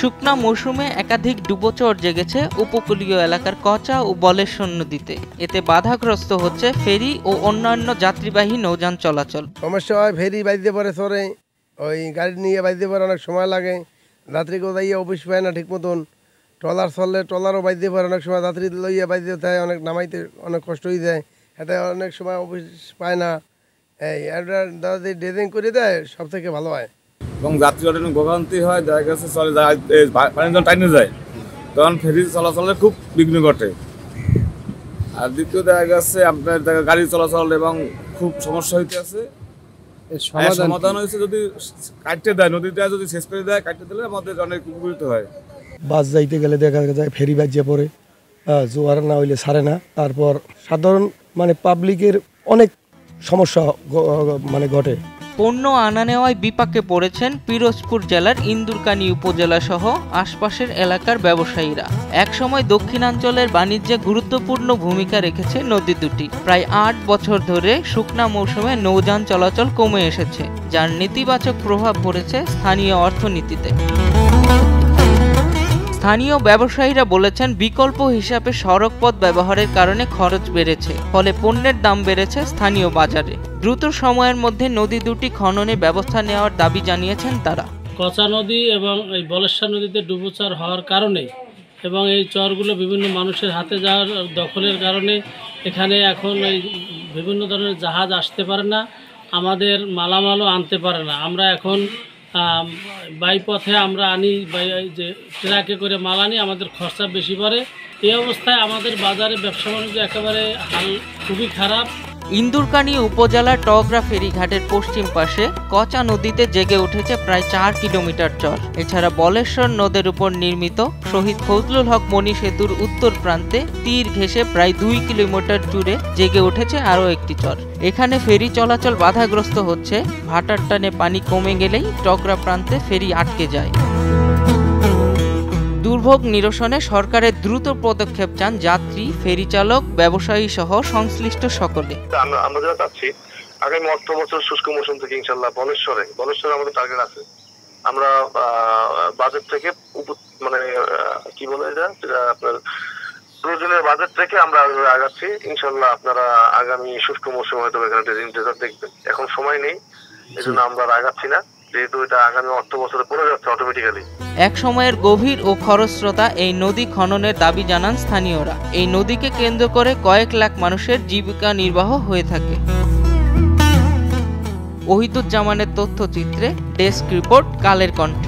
শুকনা মৌসুমে একাধিক ডুবোচর জেগেছে উপকূলীয় এলাকার কচা ও বলেশ্বর নদীতে। এতে বাধাগ্রস্ত হচ্ছে ফেরি ও অন্যান্য যাত্রীবাহী নৌযান চলাচল। সমস্যা হয়, ফেরি বাইতে পারে চরে, ওই গাড়ি নিয়ে বাইতে পারে, অনেক সময় লাগে। যাত্রী কোথায় অফিস পায় না ঠিক মতন। ট্রলার চললে ট্রলারও বাইতে পারে, অনেক সময় যাত্রী লইয়া বাইতে যায়, অনেক নামাইতে অনেক কষ্ট হয়ে যায়। এতে অনেক সময় অফিস পায় না। এটা যদি ড্রেজিং করে দেয় সব থেকে ভালো হয়। এবং যাত্রী অনেক ভোগান্তি হয়, দেখা গেছে চলে যায় পানি যখন টাইনে যায় তখন ফেরি চলাচলে খুব বিঘ্ন ঘটে। আর দ্বিতীয় দেখা গেছে আপনার গাড়ি চলাচল এবং খুব সমস্যা হইতে আছে। সমাধান হয়েছে যদি কাটতে দেয়, নদীটা যদি শেষ করে দেয়, কাটতে দিলে আমাদের অনেক উপকৃত হয়। বাস যাইতে গেলে দেখা যায় ফেরি বাজিয়ে পড়ে, জোয়ার না হইলে ছাড়ে না। তারপর সাধারণ পাবলিকের অনেক সমস্যা ঘটে। পণ্য আনা নেওয়ায় বিপাকে পড়েছেন পিরোজপুর জেলার ইন্দুরকানী উপজেলা সহ আশপাশের এলাকার ব্যবসায়ীরা। একসময় দক্ষিণাঞ্চলের বাণিজ্যে গুরুত্বপূর্ণ ভূমিকা রেখেছে নদী দুটি। প্রায় ৮ বছর ধরে শুকনা মৌসুমে নৌযান চলাচল কমে এসেছে, যার নেতিবাচক প্রভাব পড়েছে স্থানীয় অর্থনীতিতে। স্থানীয় ব্যবসায়ীরা বলেছেন, বিকল্প হিসাবে সড়ক পথ ব্যবহারের কারণে খরচ বেড়েছে, ফলে পণ্যের দাম বেড়েছে স্থানীয় বাজারে। দ্রুত সময়ের মধ্যে নদী দুটি খননে ব্যবস্থা নেওয়ার দাবি জানিয়েছেন তারা। কচা নদী এবং এই বলেশ্বর নদীতে ডুবোচর হওয়ার কারণে এবং এই চরগুলো বিভিন্ন মানুষের হাতে যাওয়ার দখলের কারণে এখানে এখন এই বিভিন্ন ধরনের জাহাজ আসতে পারে না, আমাদের মালামালও আনতে পারে না। আমরা এখন বাইপথে আমরা আনি, যে ট্রাকে করে মাল আনি, আমাদের খরচা বেশি পড়ে। এই অবস্থায় আমাদের বাজারে ব্যবসা বাণিজ্য একেবারে হাল খুবই খারাপ। ইন্দুরকানী উপজেলার টগরা ফেরিঘাটের পশ্চিম পাশে কচা নদীতে জেগে উঠেছে প্রায় ৪ কিলোমিটার চর। এছাড়া বলেশ্বর নদের উপর নির্মিত শহীদ ফজলুল হক মনি সেতুর উত্তর প্রান্তে তীর ঘেঁষে প্রায় ২ কিলোমিটার জুড়ে জেগে উঠেছে আরও একটি চর। এখানে ফেরি চলাচল বাধাগ্রস্ত হচ্ছে। ভাটার টানে পানি কমে গেলেই টগরা প্রান্তে ফেরি আটকে যায়। দুর্ভোগ নিরসনে সরকারের দ্রুত পদক্ষেপ চান যাত্রী, ফেরি চালক, ব্যবসায়ী সহ সংশ্লিষ্ট সকলে। আমরা যেটা চাচ্ছি, আগামী অর্থ বছর শুষ্ক মৌসুম থেকে ইনশাল্লাহ বলেশ্বরে আমাদের টার্গেট আছে। আমরা বাজেট থেকে কি বলে এটা আপনার প্রয়োজনীয় বাজেট থেকে আমরা আগাচ্ছি। ইনশাল্লাহ আপনারা আগামী শুষ্ক মৌসুম হয়তো এখানে ডেজার্ট দেখবেন। এখন সময় নেই, এই জন্য আমরা আগাচ্ছি না, যেহেতু এটা আগামী অর্থ বছরে পড়ে যাচ্ছে অটোমেটিক্যালি। এক সময়ের গভীর ও খরস্রোতা এই নদী খননের দাবি জানান স্থানীয়রা। এই নদীকে কেন্দ্র করে কয়েক লাখ মানুষের জীবিকা নির্বাহ হয়ে থাকে। ওহিদুজ্জামানের তথ্যচিত্রে ডেস্ক রিপোর্ট, কালের কণ্ঠ।